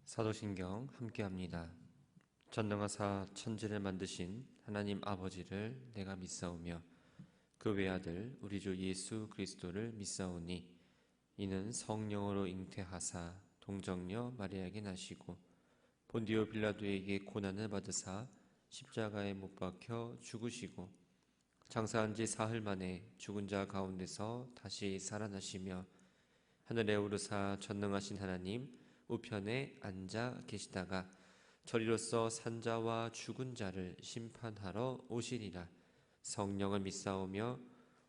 사도신경 함께합니다. 전능하사 천지를 만드신 하나님 아버지를 내가 믿사오며 그 외아들 우리 주 예수 그리스도를 믿사오니 이는 성령으로 잉태하사 동정녀 마리아에게 나시고 본디오 빌라도에게 고난을 받으사 십자가에 못 박혀 죽으시고 장사한 지 사흘 만에 죽은 자 가운데서 다시 살아나시며 하늘에 오르사 전능하신 하나님 우편에 앉아 계시다가 저리로서 산자와 죽은 자를 심판하러 오시리라. 성령을 믿사오며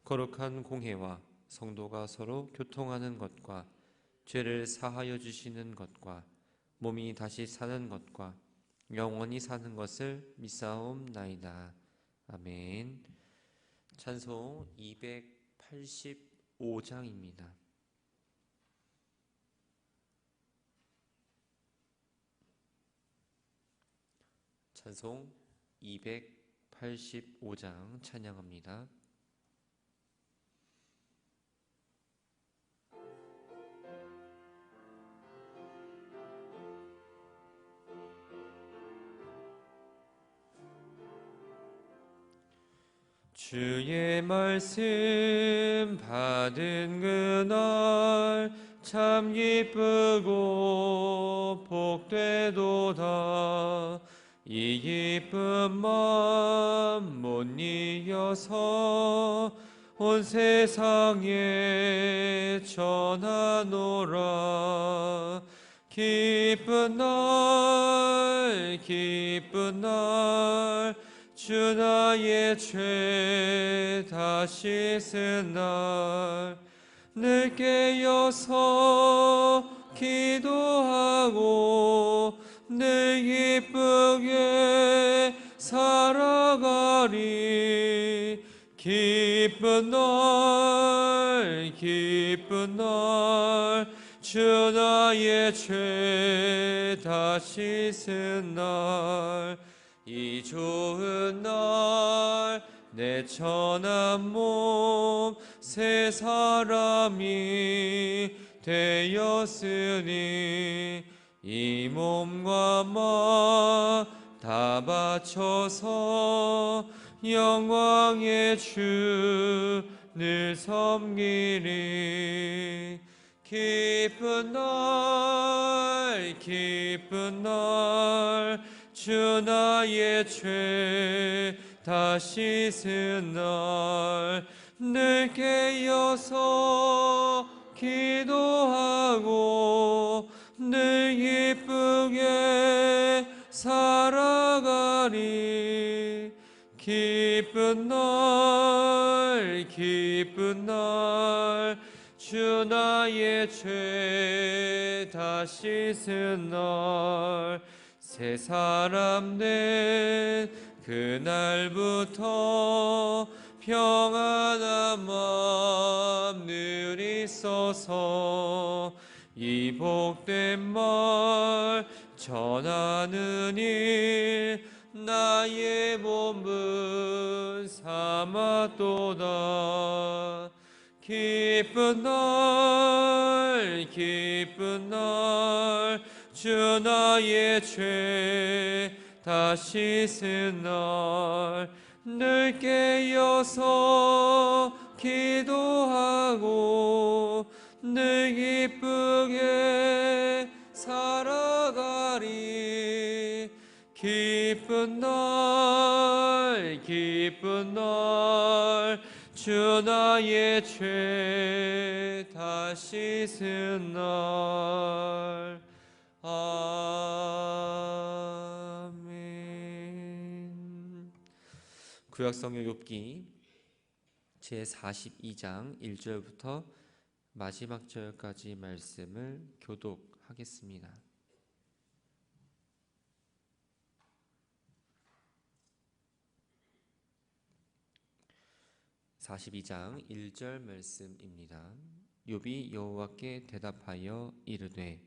거룩한 공회와 성도가 서로 교통하는 것과 죄를 사하여 주시는 것과 몸이 다시 사는 것과 영원히 사는 것을 믿사옵나이다. 아멘. 찬송 285장입니다. 찬송 285장 찬양합니다. 주의 말씀 받은 그날 참 기쁘고 복되도다. 이 기쁜 마음 못 이겨서 온 세상에 전하노라. 기쁜 날 주 나의 죄 다시 쓴 날 늘 깨어서 기도하고 늘 기쁘게 살아가리. 기쁜 날 주 나의 죄 다시 쓴 날 이 좋은 날 내 천한 몸 새 사람이 되었으니 이 몸과 마음 다 바쳐서 영광의 주를 섬기리. 기쁜 날 주 나의 죄 다시 쓴 날 늘 깨어서 기도하고 늘 기쁘게 살아가리. 기쁜 날 주 나의 죄 다시 쓴 날 새 사람 된 그날부터 평안한 마음 늘 있어서 이 복된 말 전하는 일 나의 본분 삼았도다. 기쁜 날 주 나의 죄 다시 쓴 날 늘 깨어서 기도하고 늘 기쁘게 살아가리. 기쁜 날 주 나의 죄 다시 쓴 날 아멘. 구약성경 욥기 제42장 1절부터 마지막 절까지 말씀을 교독하겠습니다. 42장 1절 말씀입니다. 욥이 여호와께 대답하여 이르되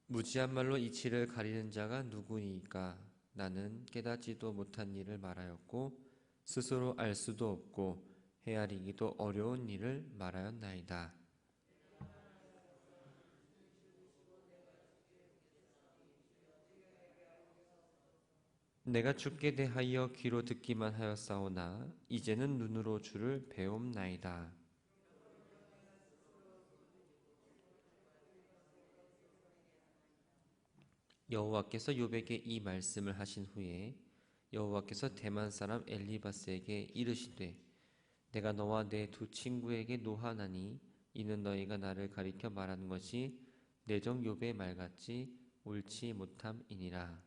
무지한 말로 이치를 가리는 자가 누구이까? 나는 깨닫지도 못한 일을 말하였고 스스로 알 수도 없고 헤아리기도 어려운 일을 말하였나이다. 내가 주께 대하여 귀로 듣기만 하였사오나 이제는 눈으로 주를 배움나이다. 여호와께서 욥에게 이 말씀을 하신 후에 여호와께서 대만 사람 엘리바스에게 이르시되 내가 너와 내 두 친구에게 노하나니 이는 너희가 나를 가리켜 말하는 것이 내 종 욥의 말같이 옳지 못함이니라.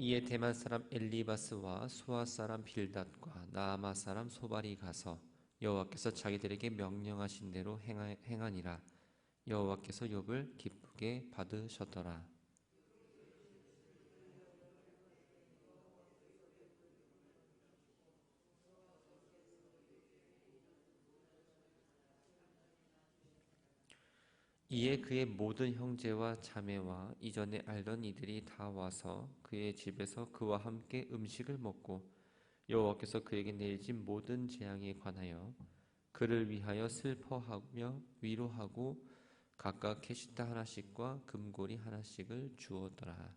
이에 대만 사람 엘리바스와 수아 사람 빌닷과 나아마 사람 소발이 가서 여호와께서 자기들에게 명령하신 대로 행하니라. 여호와께서 욥을 기쁘게 받으셨더라. 이에 그의 모든 형제와 자매와 이전에 알던 이들이 다 와서 그의 집에서 그와 함께 음식을 먹고 여호와께서 그에게 내리신 모든 재앙에 관하여 그를 위하여 슬퍼하며 위로하고 각각 캐시타 하나씩과 금고리 하나씩을 주었더라.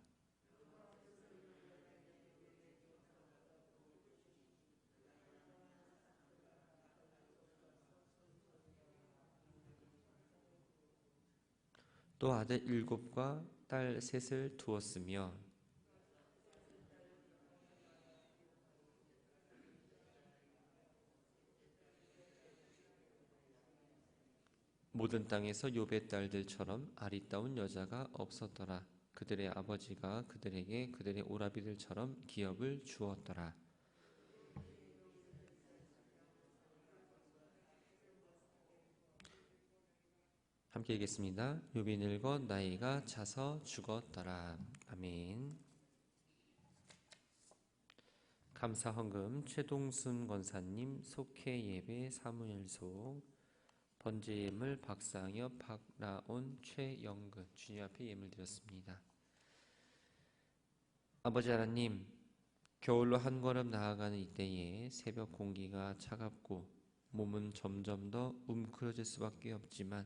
또 아들 7과 딸 3을 두었으며 모든 땅에서 욥의 딸들처럼 아리따운 여자가 없었더라. 그들의 아버지가 그들에게 그들의 오라비들처럼 기업을 주었더라. 함께 읽겠습니다. 욥이 늙어 나이가 차서 죽었더라. 아멘. 감사 헌금 최동순 권사님 속회 예배 사무엘속 번제 예물 박상엽 박라온 최영근 주님 앞에 예물 드렸습니다. 아버지 하나님, 겨울로 한 걸음 나아가는 이때에 새벽 공기가 차갑고 몸은 점점 더 웅크러질 수밖에 없지만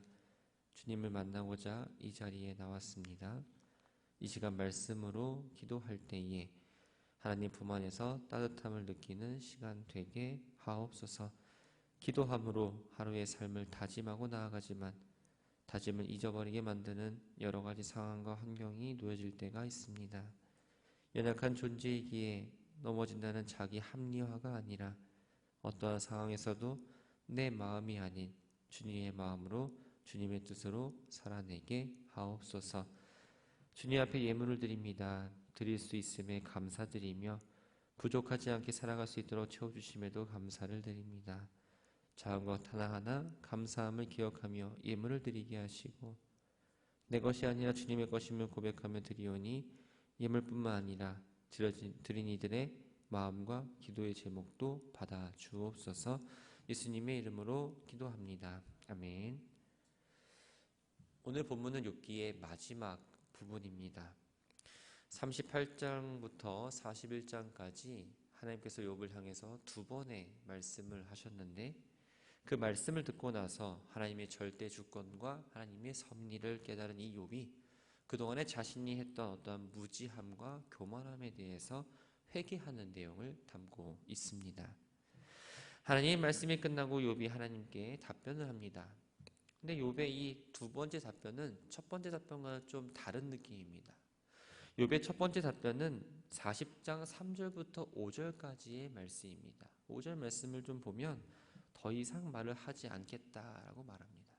주님을 만나고자 이 자리에 나왔습니다. 이 시간 말씀으로 기도할 때에 하나님 품 안에서 따뜻함을 느끼는 시간 되게 하옵소서. 기도함으로 하루의 삶을 다짐하고 나아가지만 다짐을 잊어버리게 만드는 여러 가지 상황과 환경이 놓여질 때가 있습니다. 연약한 존재이기에 넘어진다는 자기 합리화가 아니라 어떠한 상황에서도 내 마음이 아닌 주님의 마음으로 주님의 뜻으로 살아내게 하옵소서. 주님 앞에 예물을 드립니다. 드릴 수 있음에 감사드리며 부족하지 않게 살아갈 수 있도록 채워주심에도 감사를 드립니다. 작은 것 하나하나 감사함을 기억하며 예물을 드리게 하시고 내 것이 아니라 주님의 것임을 고백하며 드리오니 예물뿐만 아니라 드린 이들의 마음과 기도의 제목도 받아 주옵소서. 예수님의 이름으로 기도합니다. 아멘. 오늘 본문은 욥기의 마지막 부분입니다. 38장부터 41장까지 하나님께서 욥을 향해서 두 번의 말씀을 하셨는데 그 말씀을 듣고 나서 하나님의 절대 주권과 하나님의 섭리를 깨달은 이 욥이 그동안에 자신이 했던 어떠한 무지함과 교만함에 대해서 회개하는 내용을 담고 있습니다. 하나님의 말씀이 끝나고 욥이 하나님께 답변을 합니다. 근데 욥의 이 두 번째 답변은 첫 번째 답변과는 좀 다른 느낌입니다. 욥의 첫 번째 답변은 40장 3절부터 5절까지의 말씀입니다. 5절 말씀을 좀 보면 더 이상 말을 하지 않겠다라고 말합니다.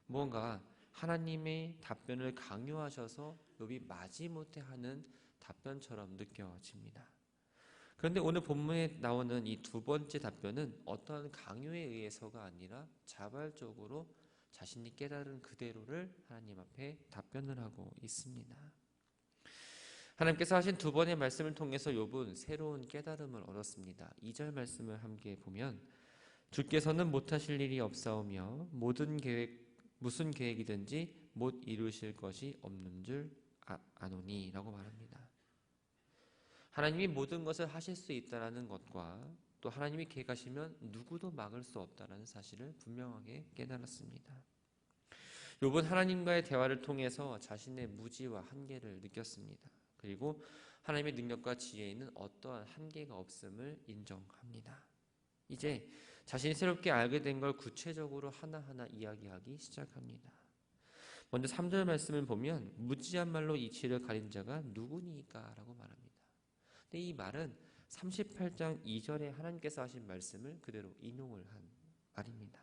뭔가 하나님의 답변을 강요하셔서 욥이 마지못해 하는 답변처럼 느껴집니다. 그런데 오늘 본문에 나오는 이 두 번째 답변은 어떠한 강요에 의해서가 아니라 자발적으로 자신이 깨달은 그대로를 하나님 앞에 답변을 하고 있습니다. 하나님께서 하신 두 번의 말씀을 통해서 욥은 새로운 깨달음을 얻었습니다. 2절 말씀을 함께 보면 주께서는 못하실 일이 없사오며 무슨 계획이든지 못 이루실 것이 없는 줄 아노니 라고 말합니다. 하나님이 모든 것을 하실 수 있다는 것과 또 하나님이 계획하시면 누구도 막을 수 없다는 사실을 분명하게 깨달았습니다. 욥은 하나님과의 대화를 통해서 자신의 무지와 한계를 느꼈습니다. 그리고 하나님의 능력과 지혜에는 어떠한 한계가 없음을 인정합니다. 이제 자신이 새롭게 알게 된 걸 구체적으로 하나하나 이야기하기 시작합니다. 먼저 3절 말씀을 보면 무지한 말로 이치를 가린 자가 누구니까 라고 말합니다. 근데 이 말은 38장 2절에 하나님께서 하신 말씀을 그대로 인용을 한 말입니다.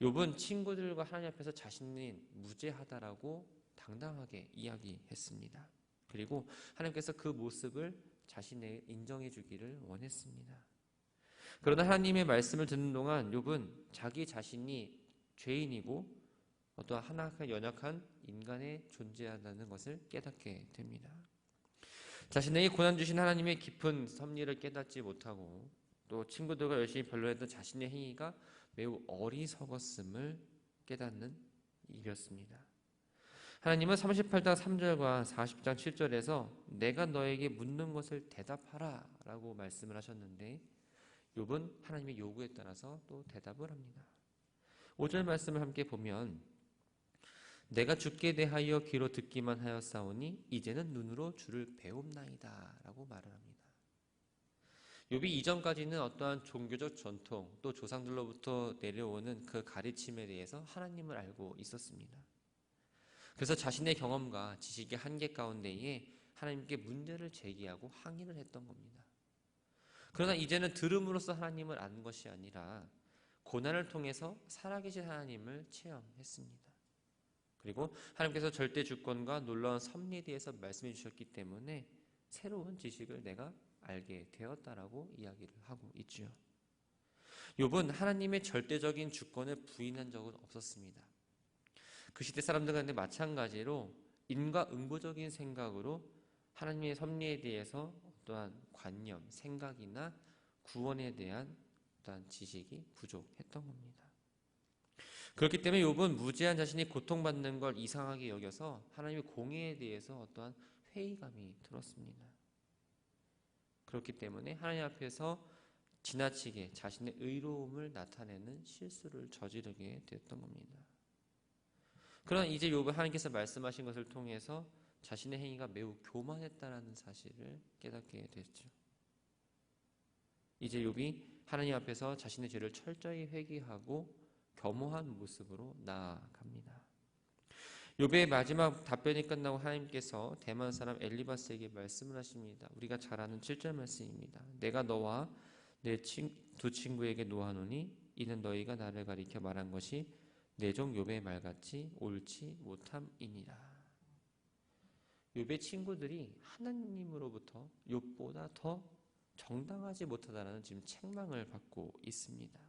욥은 친구들과 하나님 앞에서 자신이 무죄하다라고 당당하게 이야기했습니다. 그리고 하나님께서 그 모습을 자신에게 인정해 주기를 원했습니다. 그러나 하나님의 말씀을 듣는 동안 욥은 자기 자신이 죄인이고 어떠한 하나가 연약한 인간에 존재한다는 것을 깨닫게 됩니다. 자신에게 고난 주신 하나님의 깊은 섭리를 깨닫지 못하고 또 친구들과 열심히 변론했던 자신의 행위가 매우 어리석었음을 깨닫는 일이었습니다. 하나님은 38장 3절과 40장 7절에서 내가 너에게 묻는 것을 대답하라 라고 말씀을 하셨는데 욥은 하나님의 요구에 따라서 또 대답을 합니다. 5절 말씀을 함께 보면 내가 주께 대하여 귀로 듣기만 하였사오니 이제는 눈으로 주를 배움나이다 라고 말을 합니다. 욥이 이전까지는 어떠한 종교적 전통 또 조상들로부터 내려오는 그 가르침에 대해서 하나님을 알고 있었습니다. 그래서 자신의 경험과 지식의 한계 가운데에 하나님께 문제를 제기하고 항의를 했던 겁니다. 그러나 이제는 들음으로써 하나님을 아는 것이 아니라 고난을 통해서 살아계신 하나님을 체험했습니다. 그리고 하나님께서 절대 주권과 놀라운 섭리에 대해서 말씀해 주셨기 때문에 새로운 지식을 내가 알게 되었다라고 이야기를 하고 있죠. 욥은 하나님의 절대적인 주권을 부인한 적은 없었습니다. 그 시대 사람들 가운데 마찬가지로 인과응보적인 생각으로 하나님의 섭리에 대해서 어떠한 관념, 생각이나 구원에 대한 어떠한 지식이 부족했던 겁니다. 그렇기 때문에 욥은 무지한 자신이 고통받는 걸 이상하게 여겨서 하나님의 공의에 대해서 어떠한 회의감이 들었습니다. 그렇기 때문에 하나님 앞에서 지나치게 자신의 의로움을 나타내는 실수를 저지르게 됐던 겁니다. 그러나 이제 욥은 하나님께서 말씀하신 것을 통해서 자신의 행위가 매우 교만했다는 사실을 깨닫게 됐죠. 이제 욥이 하나님 앞에서 자신의 죄를 철저히 회개하고 겸허한 모습으로 나아갑니다. 욥의 마지막 답변이 끝나고 하나님께서 대만 사람 엘리바스에게 말씀을 하십니다. 우리가 잘 아는 7절 말씀입니다. 내가 너와 내 두 친구에게 노하노니 이는 너희가 나를 가리켜 말한 것이 내 종 욥의 말같이 옳지 못함이니라. 욥의 친구들이 하나님으로부터 욥보다 더 정당하지 못하다라는 지금 책망을 받고 있습니다.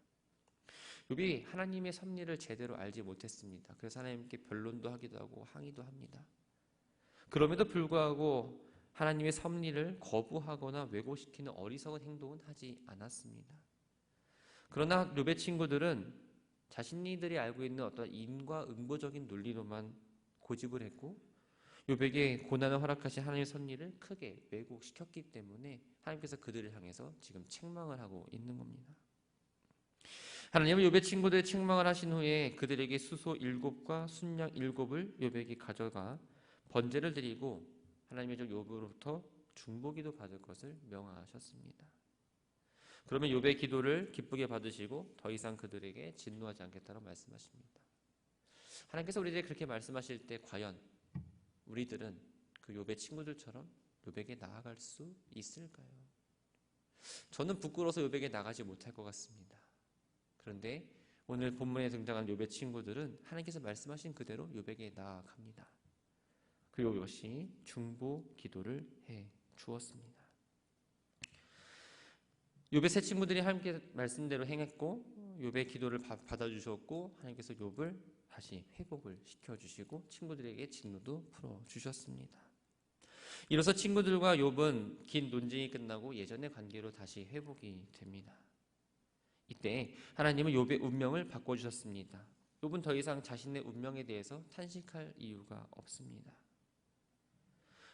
욥이 하나님의 섭리를 제대로 알지 못했습니다. 그래서 하나님께 변론도 하기도 하고 항의도 합니다. 그럼에도 불구하고 하나님의 섭리를 거부하거나 왜곡시키는 어리석은 행동은 하지 않았습니다. 그러나 욥의 친구들은 자신들이 알고 있는 어떤 인과응보적인 논리로만 고집을 했고 욥에게 고난을 허락하신 하나님의 섭리를 크게 왜곡시켰기 때문에 하나님께서 그들을 향해서 지금 책망을 하고 있는 겁니다. 하나님은 욥의 친구들의 책망을 하신 후에 그들에게 수소 7과 순양 7을 욥에게 가져가 번제를 드리고 하나님의 종 욥으로부터 중보기도 받을 것을 명하셨습니다. 그러면 욥의 기도를 기쁘게 받으시고 더 이상 그들에게 진노하지 않겠다고 말씀하십니다. 하나님께서 우리에게 그렇게 말씀하실 때 과연 우리들은 그 욥의 친구들처럼 욥에게 나아갈 수 있을까요? 저는 부끄러워서 욥에게 나가지 못할 것 같습니다. 그런데 오늘 본문에 등장한 욥의 친구들은 하나님께서 말씀하신 그대로 욥에게 나아갑니다. 그리고 욥이 중보 기도를 해 주었습니다. 욥의 세 친구들이 하나님께 말씀대로 행했고 욥의 기도를 받아주셨고 하나님께서 욥을 다시 회복을 시켜주시고 친구들에게 진노도 풀어주셨습니다. 이로써 친구들과 욥은 긴 논쟁이 끝나고 예전의 관계로 다시 회복이 됩니다. 이때 하나님은 욥의 운명을 바꿔주셨습니다. 욥은 더 이상 자신의 운명에 대해서 탄식할 이유가 없습니다.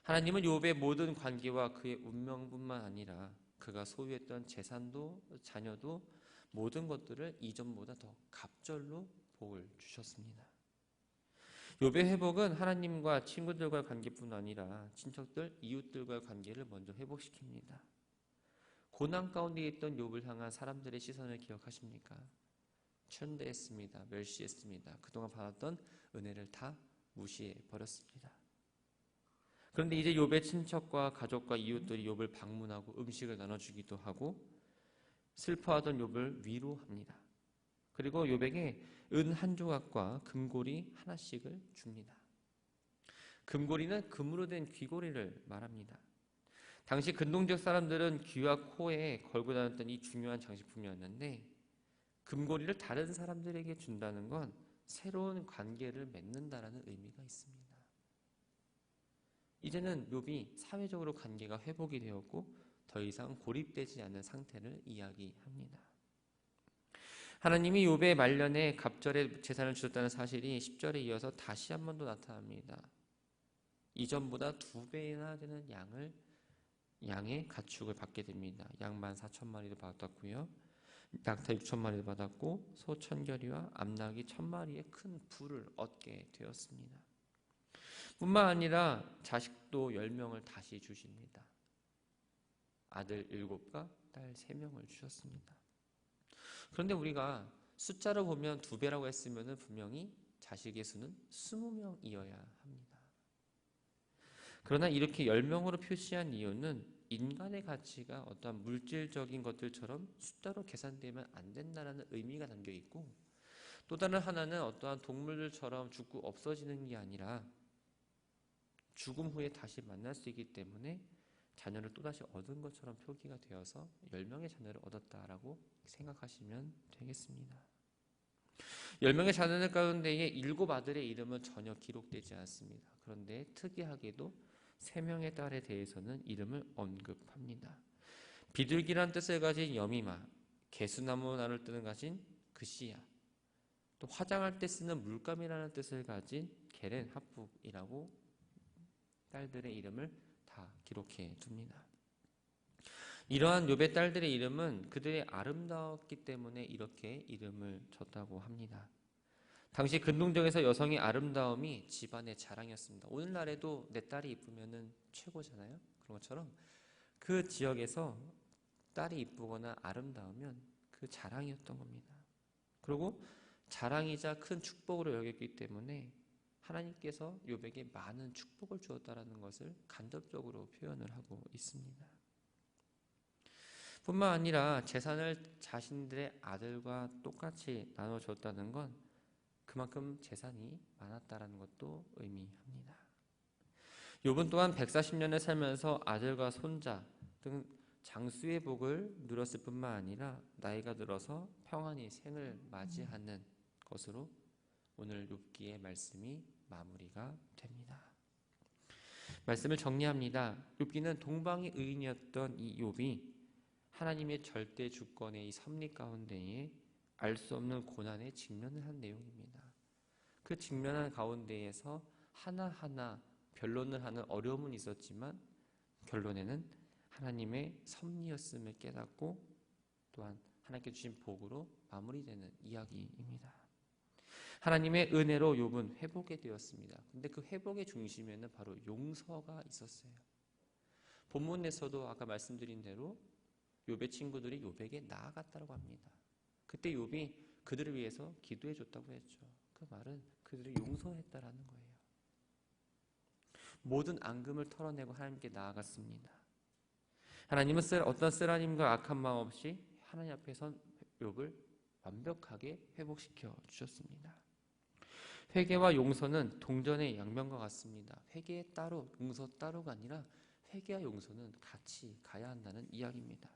하나님은 욥의 모든 관계와 그의 운명뿐만 아니라 그가 소유했던 재산도 자녀도 모든 것들을 이전보다 더 갑절로 복을 주셨습니다. 욥의 회복은 하나님과 친구들과의 관계뿐 아니라 친척들, 이웃들과의 관계를 먼저 회복시킵니다. 고난 가운데 있던 욥을 향한 사람들의 시선을 기억하십니까? 천대했습니다. 멸시했습니다. 그동안 받았던 은혜를 다 무시해 버렸습니다. 그런데 이제 욥의 친척과 가족과 이웃들이 욥을 방문하고 음식을 나눠주기도 하고 슬퍼하던 욥을 위로합니다. 그리고 욥에게 은 한 조각과 금고리 하나씩을 줍니다. 금고리는 금으로 된 귀고리를 말합니다. 당시 근동지역 사람들은 귀와 코에 걸고 다녔던 이 중요한 장식품이었는데 금고리를 다른 사람들에게 준다는 건 새로운 관계를 맺는다라는 의미가 있습니다. 이제는 욥이 사회적으로 관계가 회복이 되었고 더 이상 고립되지 않는 상태를 이야기합니다. 하나님이 욥의 말년에 갑절의 재산을 주셨다는 사실이 10절에 이어서 다시 한 번 더 나타납니다. 이전보다 2배나 되는 양의 가축을 받게 됩니다. 양 14,000마리도 받았고요. 낙타 6,000마리도 받았고 소 1,000결이와 암나귀 1,000마리의 큰 부를 얻게 되었습니다. 뿐만 아니라 자식도 10명을 다시 주십니다. 아들 7과 딸 3명을 주셨습니다. 그런데 우리가 숫자로 보면 2배라고 했으면 분명히 자식의 수는 20명이어야 합니다. 그러나 이렇게 10명으로 표시한 이유는 인간의 가치가 어떠한 물질적인 것들처럼 숫자로 계산되면 안 된다는 의미가 담겨 있고 또 다른 하나는 어떠한 동물들처럼 죽고 없어지는 게 아니라 죽음 후에 다시 만날 수 있기 때문에 자녀를 또다시 얻은 것처럼 표기가 되어서 10명의 자녀를 얻었다라고 생각하시면 되겠습니다. 10명의 자녀들 가운데에 7 아들의 이름은 전혀 기록되지 않습니다. 그런데 특이하게도 3명의 딸에 대해서는 이름을 언급합니다. 비둘기란 뜻을 가진 여미마, 개수나무 나를 뜻을 가진 그시야, 또 화장할 때 쓰는 물감이라는 뜻을 가진 게렌 하북이라고 딸들의 이름을 다 기록해 둡니다. 이러한 욥의 딸들의 이름은 그들의 아름다웠기 때문에 이렇게 이름을 줬다고 합니다. 당시 근동적에서 여성의 아름다움이 집안의 자랑이었습니다. 오늘날에도 내 딸이 이쁘면 최고잖아요. 그런 것처럼 그 지역에서 딸이 이쁘거나 아름다우면 그 자랑이었던 겁니다. 그리고 자랑이자 큰 축복으로 여겼기 때문에 하나님께서 욥에게 많은 축복을 주었다라는 것을 간접적으로 표현을 하고 있습니다. 뿐만 아니라 재산을 자신들의 아들과 똑같이 나눠줬다는 건 그만큼 재산이 많았다라는 것도 의미합니다. 욥은 또한 140년을 살면서 아들과 손자 등 장수의 복을 누렸을 뿐만 아니라 나이가 들어서 평안히 생을 맞이하는 것으로 오늘 욥기의 말씀이 마무리가 됩니다. 말씀을 정리합니다. 욥기는 동방의 의인이었던 이 욥이 하나님의 절대 주권의 이 섭리 가운데에 알 수 없는 고난에 직면을 한 내용입니다. 그 직면한 가운데에서 하나하나 변론을 하는 어려움은 있었지만 결론에는 하나님의 섭리였음을 깨닫고 또한 하나님께 주신 복으로 마무리되는 이야기입니다. 하나님의 은혜로 욥은 회복이 되었습니다. 근데 그 회복의 중심에는 바로 용서가 있었어요. 본문에서도 아까 말씀드린 대로 욥의 친구들이 욥에게 나아갔다고 합니다. 그때 욥이 그들을 위해서 기도해 줬다고 했죠. 그 말은 그들을 용서했다라는 거예요. 모든 앙금을 털어내고 하나님께 나아갔습니다. 하나님은 어떤 쓰라림과 악한 마음 없이 하나님 앞에서 욥을 완벽하게 회복시켜 주셨습니다. 회개와 용서는 동전의 양면과 같습니다. 회개 따로 용서 따로가 아니라 회개와 용서는 같이 가야 한다는 이야기입니다.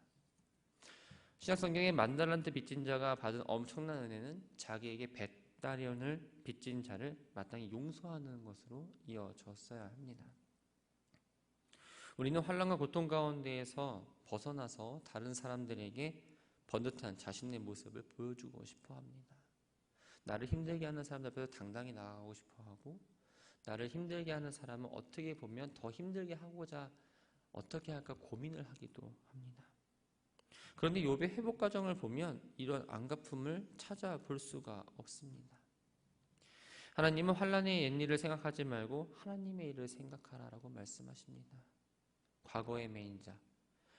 신약 성경에 만달란트 빚진 자가 받은 엄청난 은혜는 자기에게 벳다리온을 빚진 자를 마땅히 용서하는 것으로 이어졌어야 합니다. 우리는 환난과 고통 가운데에서 벗어나서 다른 사람들에게 번듯한 자신의 모습을 보여주고 싶어 합니다. 나를 힘들게 하는 사람들 앞에서 당당히 나아가고 싶어 하고, 나를 힘들게 하는 사람은 어떻게 보면 더 힘들게 하고자 어떻게 할까 고민을 하기도 합니다. 그런데 욥의 회복 과정을 보면 이런 안갚음을 찾아볼 수가 없습니다. 하나님은 환난의 옛일을 생각하지 말고 하나님의 일을 생각하라라고 말씀하십니다. 과거의 매인자,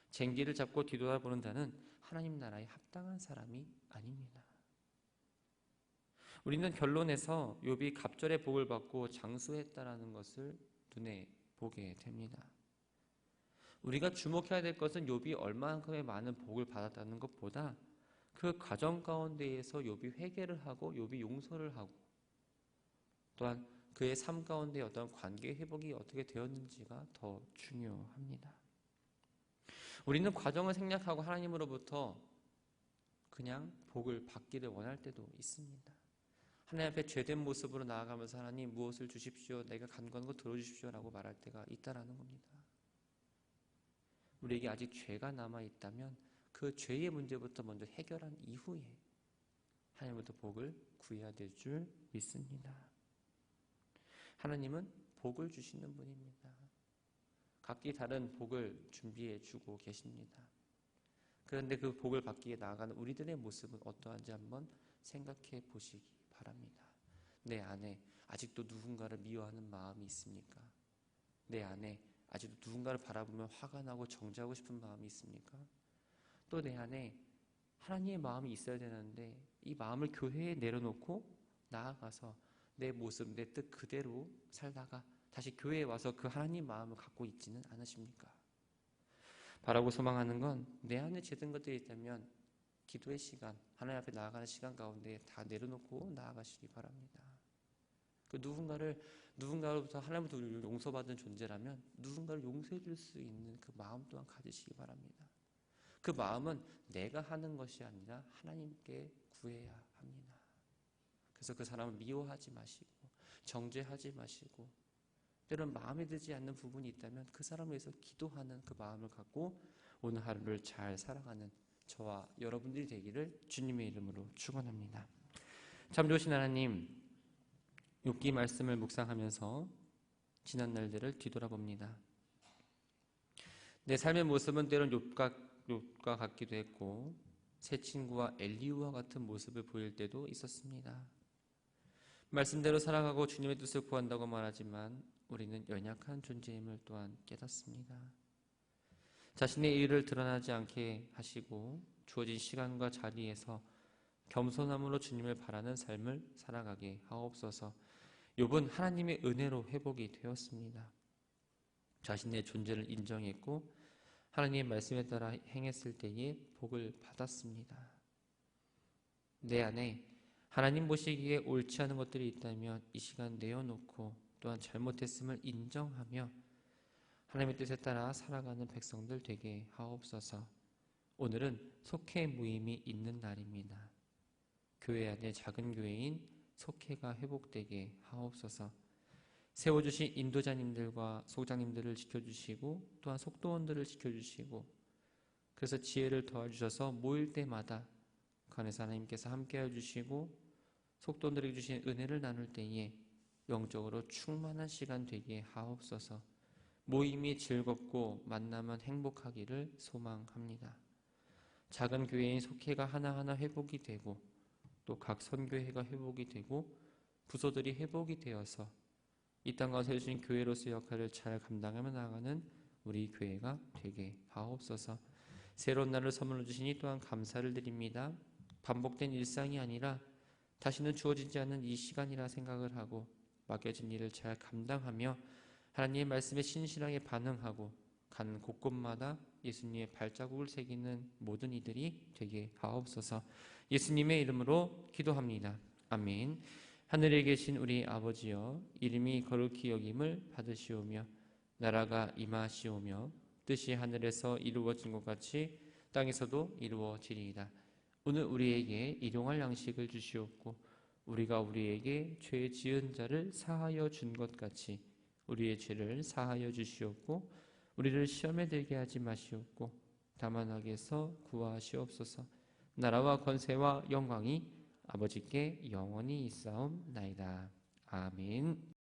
쟁기를 잡고 뒤돌아보는 자는 하나님 나라에 합당한 사람이 아닙니다. 우리는 결론에서 욥이 갑절의 복을 받고 장수했다라는 것을 눈에 보게 됩니다. 우리가 주목해야 될 것은 욥이 얼마만큼의 많은 복을 받았다는 것보다 그 과정 가운데에서 욥이 회개를 하고 욥이 용서를 하고 또한 그의 삶 가운데 어떤 관계 회복이 어떻게 되었는지가 더 중요합니다. 우리는 과정을 생략하고 하나님으로부터 그냥 복을 받기를 원할 때도 있습니다. 하나님 앞에 죄된 모습으로 나아가면서 하나님 무엇을 주십시오, 내가 간구하는 거 들어주십시오 라고 말할 때가 있다라는 겁니다. 우리에게 아직 죄가 남아있다면 그 죄의 문제부터 먼저 해결한 이후에 하나님부터 복을 구해야 될 줄 믿습니다. 하나님은 복을 주시는 분입니다. 각기 다른 복을 준비해 주고 계십니다. 그런데 그 복을 받기에 나아가는 우리들의 모습은 어떠한지 한번 생각해 보시기 바랍니다. 내 안에 아직도 누군가를 미워하는 마음이 있습니까? 내 안에 아직도 누군가를 바라보면 화가 나고 정죄하고 싶은 마음이 있습니까? 또 내 안에 하나님의 마음이 있어야 되는데 이 마음을 교회에 내려놓고 나아가서 내 모습, 내 뜻 그대로 살다가 다시 교회에 와서 그 하나님 마음을 갖고 있지는 않으십니까? 바라고 소망하는 건 내 안에 죄든 것들이 있다면 기도의 시간, 하나님 앞에 나아가는 시간 가운데 다 내려놓고 나아가시기 바랍니다. 그 누군가로부터 하나님부터 용서받은 존재라면 누군가를 용서해 줄 수 있는 그 마음 또한 가지시기 바랍니다. 그 마음은 내가 하는 것이 아니라 하나님께 구해야 합니다. 그래서 그 사람을 미워하지 마시고 정죄하지 마시고 때로는 마음에 들지 않는 부분이 있다면 그 사람을 위해서 기도하는 그 마음을 갖고 오늘 하루를 잘 살아가는 저와 여러분들이 되기를 주님의 이름으로 축원합니다. 참 좋으신 하나님, 욥기 말씀을 묵상하면서 지난 날들을 뒤돌아봅니다. 내 삶의 모습은 때론 욥과 같기도 했고 새 친구와 엘리후와 같은 모습을 보일 때도 있었습니다. 말씀대로 살아가고 주님의 뜻을 구한다고 말하지만 우리는 연약한 존재임을 또한 깨닫습니다. 자신의 일을 드러나지 않게 하시고 주어진 시간과 자리에서 겸손함으로 주님을 바라는 삶을 살아가게 하옵소서. 욥은 하나님의 은혜로 회복이 되었습니다. 자신의 존재를 인정했고 하나님의 말씀에 따라 행했을 때에 복을 받았습니다. 내 안에 하나님 보시기에 옳지 않은 것들이 있다면 이 시간 내어놓고 또한 잘못했음을 인정하며 하나님의 뜻에 따라 살아가는 백성들 되게 하옵소서. 오늘은 속회 모임이 있는 날입니다. 교회 안에 작은 교회인 속회가 회복되게 하옵소서. 세워주신 인도자님들과 소장님들을 지켜주시고 또한 속도원들을 지켜주시고 그래서 지혜를 도와주셔서 모일 때마다 그 안에서 하나님께서 함께해 주시고 속도원들에게 주신 은혜를 나눌 때에 영적으로 충만한 시간 되게 하옵소서. 모임이 즐겁고 만나면 행복하기를 소망합니다. 작은 교회인 속회가 하나하나 회복이 되고 또 각 선교회가 회복이 되고 부서들이 회복이 되어서 이 땅 가운데 주신 교회로서의 역할을 잘 감당하며 나아가는 우리 교회가 되게 하옵소서. 새로운 날을 선물로 주시니 또한 감사를 드립니다. 반복된 일상이 아니라 다시는 주어지지 않는 이 시간이라 생각을 하고 맡겨진 일을 잘 감당하며 하나님의 말씀에 신실하게 반응하고 가는 곳곳마다 예수님의 발자국을 새기는 모든 이들이 되게 하옵소서. 예수님의 이름으로 기도합니다. 아멘. 하늘에 계신 우리 아버지여, 이름이 거룩히 여김을 받으시오며 나라가 임하시오며 뜻이 하늘에서 이루어진 것 같이 땅에서도 이루어지리이다. 오늘 우리에게 일용할 양식을 주시옵고 우리가 우리에게 죄 지은 자를 사하여 준 것 같이 우리의 죄를 사하여 주시옵고 우리를 시험에 들게 하지 마시옵고 다만 악에서 구하시옵소서. 나라와 권세와 영광이 아버지께 영원히 있사옵나이다. 아멘.